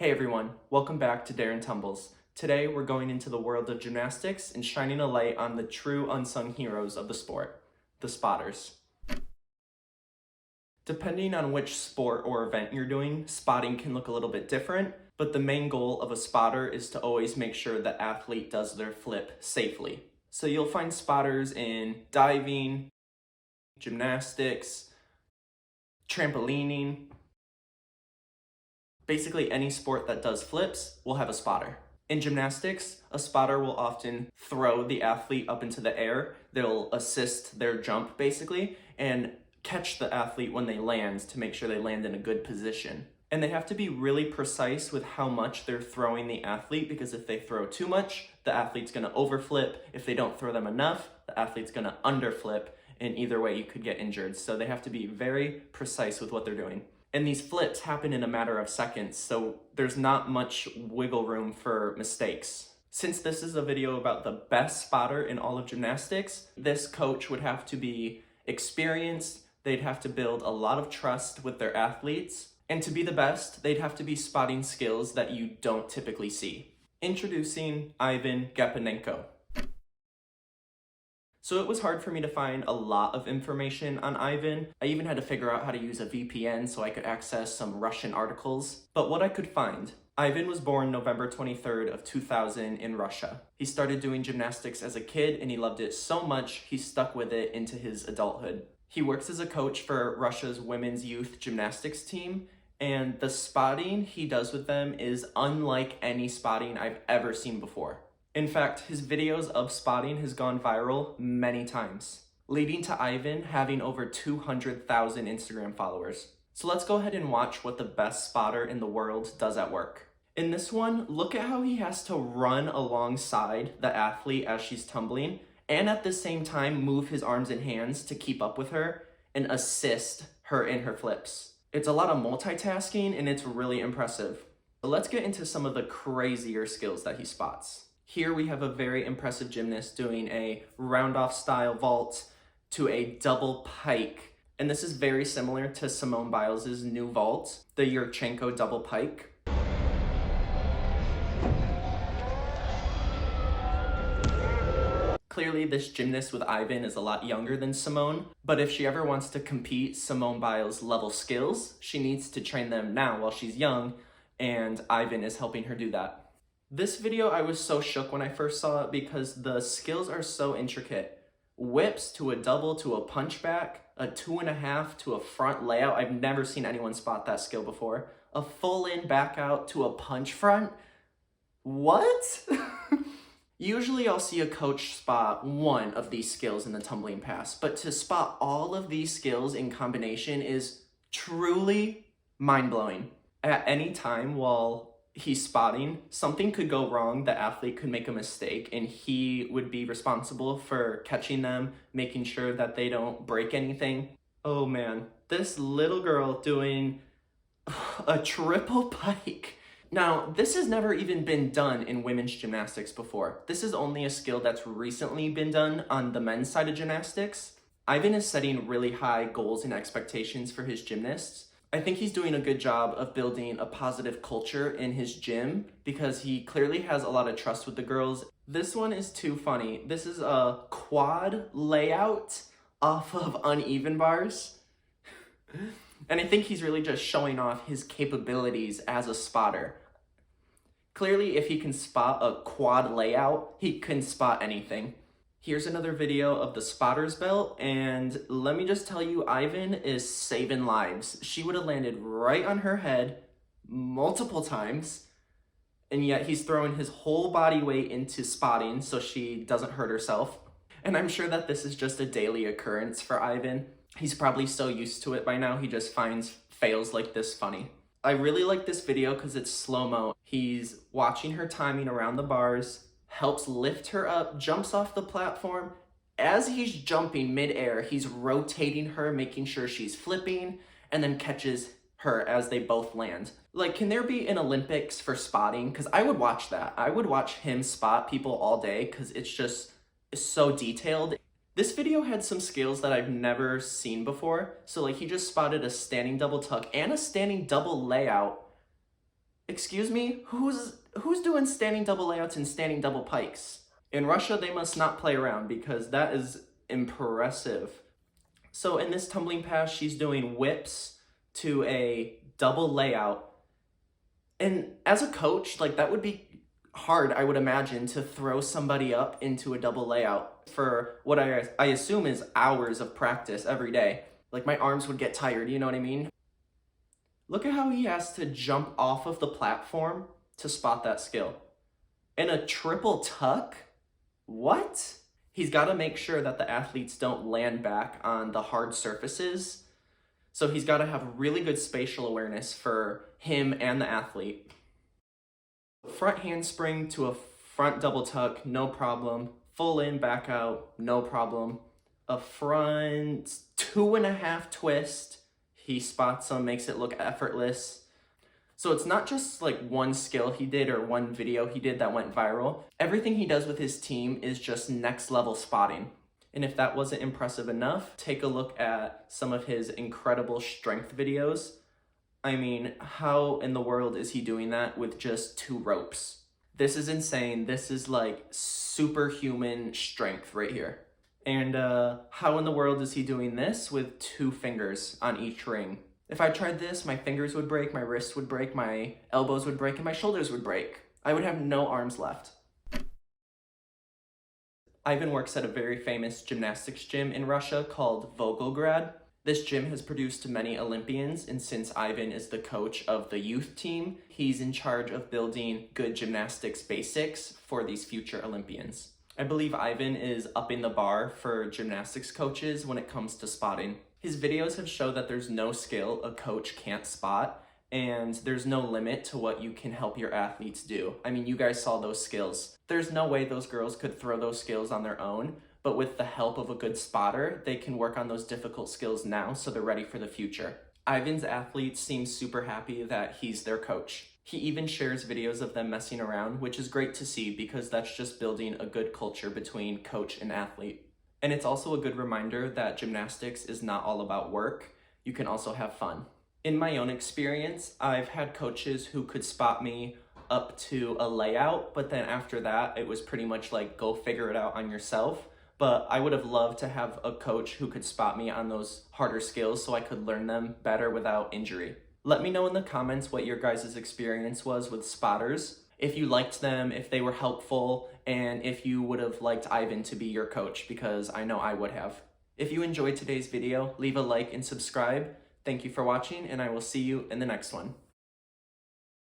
Hey everyone, welcome back to Darren Tumbles. Today we're going into the world of gymnastics and shining a light on the true unsung heroes of the sport, the spotters. Depending on which sport or event you're doing, spotting can look a little bit different, but the main goal of a spotter is to always make sure the athlete does their flip safely. So you'll find spotters in diving, gymnastics, trampolining. Basically any sport that does flips will have a spotter. In gymnastics, a spotter will often throw the athlete up into the air. They'll assist their jump basically and catch the athlete when they land to make sure they land in a good position. And they have to be really precise with how much they're throwing the athlete, because if they throw too much, the athlete's gonna overflip. If they don't throw them enough, the athlete's gonna underflip, and either way you could get injured. So they have to be very precise with what they're doing. And these flips happen in a matter of seconds, so there's not much wiggle room for mistakes. Since this is a video about the best spotter in all of gymnastics, this coach would have to be experienced, they'd have to build a lot of trust with their athletes, and to be the best, they'd have to be spotting skills that you don't typically see. Introducing Ivan Gapenenko. So it was hard for me to find a lot of information on Ivan. I even had to figure out how to use a VPN so I could access some Russian articles. But what I could find, Ivan was born November 23rd of 2000 in Russia. He started doing gymnastics as a kid and he loved it so much he stuck with it into his adulthood. He works as a coach for Russia's women's youth gymnastics team, and the spotting he does with them is unlike any spotting I've ever seen before. In fact, his videos of spotting has gone viral many times, leading to Ivan having over 200,000 Instagram followers. So let's go ahead and watch what the best spotter in the world does at work. In this one, look at how he has to run alongside the athlete as she's tumbling, and at the same time move his arms and hands to keep up with her and assist her in her flips. It's a lot of multitasking and it's really impressive. So let's get into some of the crazier skills that he spots. Here we have a very impressive gymnast doing a round-off style vault to a double pike. And this is very similar to Simone Biles' new vault, the Yurchenko double pike. Clearly this gymnast with Ivan is a lot younger than Simone, but if she ever wants to compete Simone Biles level skills, she needs to train them now while she's young, and Ivan is helping her do that. This video, I was so shook when I first saw it because the skills are so intricate. Whips to a double to a punch back, a 2.5 to a front layout. I've never seen anyone spot that skill before. A full in back out to a punch front. What? Usually I'll see a coach spot one of these skills in the tumbling pass, but to spot all of these skills in combination is truly mind-blowing. At any time while he's spotting, something could go wrong, the athlete could make a mistake, and he would be responsible for catching them, making sure that they don't break anything. Oh man, this little girl doing a triple pike. Now, this has never even been done in women's gymnastics before. This is only a skill that's recently been done on the men's side of gymnastics. Ivan is setting really high goals and expectations for his gymnasts. I think he's doing a good job of building a positive culture in his gym because he clearly has a lot of trust with the girls. This one is too funny. This is a quad layout off of uneven bars. And I think he's really just showing off his capabilities as a spotter. Clearly, if he can spot a quad layout, he can spot anything. Here's another video of the spotter's belt, and let me just tell you, Ivan is saving lives. She would have landed right on her head multiple times, and yet he's throwing his whole body weight into spotting so she doesn't hurt herself. And I'm sure that this is just a daily occurrence for Ivan. He's probably so used to it by now, he just finds fails like this funny. I really like this video because it's slow-mo. He's watching her timing around the bars, helps lift her up, jumps off the platform. As he's jumping midair, he's rotating her, making sure she's flipping, and then catches her as they both land. Like, can there be an Olympics for spotting? Because I would watch that. I would watch him spot people all day because it's just so detailed. This video had some skills that I've never seen before. So like he just spotted a standing double tuck and a standing double layout. Excuse me? Who's doing standing double layouts and standing double pikes? In Russia, they must not play around because that is impressive. So in this tumbling pass, she's doing whips to a double layout. And as a coach, like that would be hard, I would imagine, to throw somebody up into a double layout for what I assume is hours of practice every day. Like my arms would get tired, you know what I mean? Look at how he has to jump off of the platform to spot that skill. And a triple tuck? What? He's got to make sure that the athletes don't land back on the hard surfaces. So he's got to have really good spatial awareness for him and the athlete. Front handspring to a front double tuck, no problem. Full in, back out, no problem. A front 2.5 twist. He spots them, makes it look effortless. So it's not just like one skill he did or one video he did that went viral. Everything he does with his team is just next level spotting. And if that wasn't impressive enough, take a look at some of his incredible strength videos. I mean, how in the world is he doing that with just 2 ropes? This is insane. This is like superhuman strength right here. And how in the world is he doing this with 2 fingers on each ring? If I tried this, my fingers would break, my wrists would break, my elbows would break, and my shoulders would break. I would have no arms left. Ivan works at a very famous gymnastics gym in Russia called Volgograd. This gym has produced many Olympians, and since Ivan is the coach of the youth team, he's in charge of building good gymnastics basics for these future Olympians. I believe Ivan is upping the bar for gymnastics coaches when it comes to spotting. His videos have shown that there's no skill a coach can't spot, and there's no limit to what you can help your athletes do. I mean, you guys saw those skills. There's no way those girls could throw those skills on their own, but with the help of a good spotter, they can work on those difficult skills now so they're ready for the future. Ivan's athletes seem super happy that he's their coach. He even shares videos of them messing around, which is great to see because that's just building a good culture between coach and athlete. And it's also a good reminder that gymnastics is not all about work. You can also have fun. In my own experience, I've had coaches who could spot me up to a layout, but then after that, it was pretty much like, go figure it out on yourself. But I would have loved to have a coach who could spot me on those harder skills so I could learn them better without injury. Let me know in the comments what your guys' experience was with spotters, if you liked them, if they were helpful, and if you would have liked Ivan to be your coach, because I know I would have. If you enjoyed today's video, leave a like and subscribe. Thank you for watching, and I will see you in the next one.